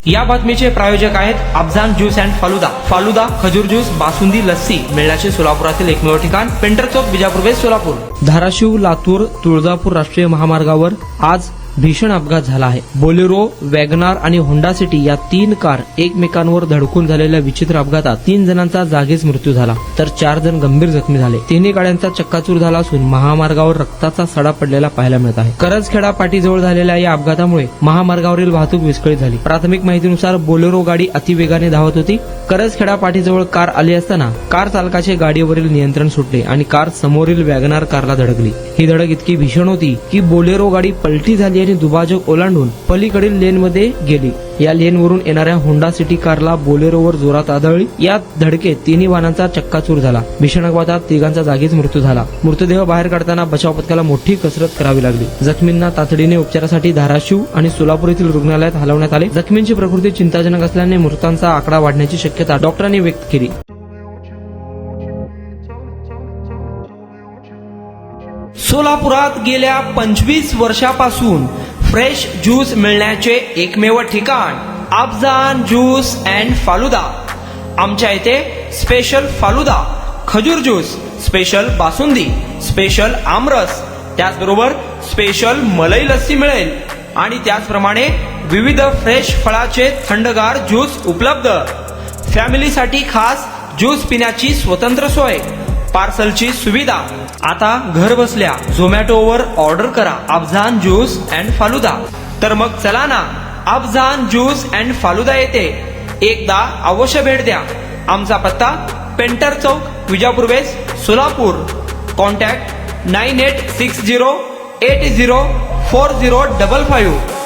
या बातमीचे प्रायोजक आहेत अफजान ज्यूस अँड फालुदा। फालुदा, खजूर ज्यूस, बासुंदी, लस्सी मिळण्याचे सोलापुरातील एकमेव ठिकाण पेंटर चौक, बिजापूर वेस्ट, सोलापूर। धाराशिव, लातूर, तुळजापूर राष्ट्रीय महामार्गावर आज भीषण अपघात झाला आहे। बोलेरो, वॅगनार आणि होंडा सिटी या 3 कार एकमेकांवर धडकून झालेल्या विचित्र अपघातात 3 जणांचा जागीच मृत्यू झाला, तर 4 जण गंभीर जखमी झाले। तिन्ही गाड्यांचा चक्काचूर झाला असून महामार्गावर रक्ताचा सडा पडलेला पाहायला मिळत आहे। करजखेडा पाटीजवळ झालेल्या या अपघातामुळे महामार्गावरील वाहतूक विस्कळीत झाली। प्राथमिक माहितीनुसार बोलेरो गाडी अतिवेगाने धावत होती। करजखेडा पाटीजवळ कार आली असताना कार चालकाचे गाडीवरील नियंत्रण सुटले आणि कार समोरील वॅगनार कारला धडकली। ही धडक इतकी भीषण होती की बोलेरो गाडी पलटी झाली आणि दुभाजक ओलांडून पलीकडील लेनमध्ये गेली। या लेनवरून येणाऱ्या होंडा सिटी कारला बोलेरोवर जोरात आदळली। या धडकेत तिन्ही वाहनांचा चक्काचूर झाला। भीषण अपघातात 3घांचा जागीच मृत्यू झाला। मृतदेह बाहेर काढताना बचाव पथकाला मोठी कसरत करावी लागली। जखमींना तातडीने उपचारासाठी धाराशिव आणि सोलापूर येथील रुग्णालयात हलवण्यात आले। जखमींची प्रकृती चिंताजनक असल्याने मृतांचा आकडा वाढण्याची शक्यता डॉक्टरांनी व्यक्त केली। सोलापुरात गेल्या 25 वर्षापासून फ्रेश ज्यूस मिळण्याचे एकमेव ठिकाण अफजान ज्यूस अँड फालुदा। आमच्या इथे स्पेशल फालुदा, खजूर ज्यूस, स्पेशल बासुंदी, स्पेशल आमरस, त्याचबरोबर स्पेशल मलाई लस्सी मिळेल आणि त्याचप्रमाणे विविध फ्रेश फळाचे थंडगार ज्यूस उपलब्ध। फॅमिलीसाठी खास ज्यूस पिण्याची स्वतंत्र सोय, पार्सलची सुविधा। आता घर बसल्या झोमॅटोवर ऑर्डर करा अफजान ज्यूस अँड फालुदा। तर मग चला ना अफजान ज्यूस अँड फालुदा येथे एकदा अवश्य भेट द्या। आमचा पत्ता पेंटर चौक, बिजापूर वेस्ट, सोलापूर। कॉन्टॅक्ट 9860804055।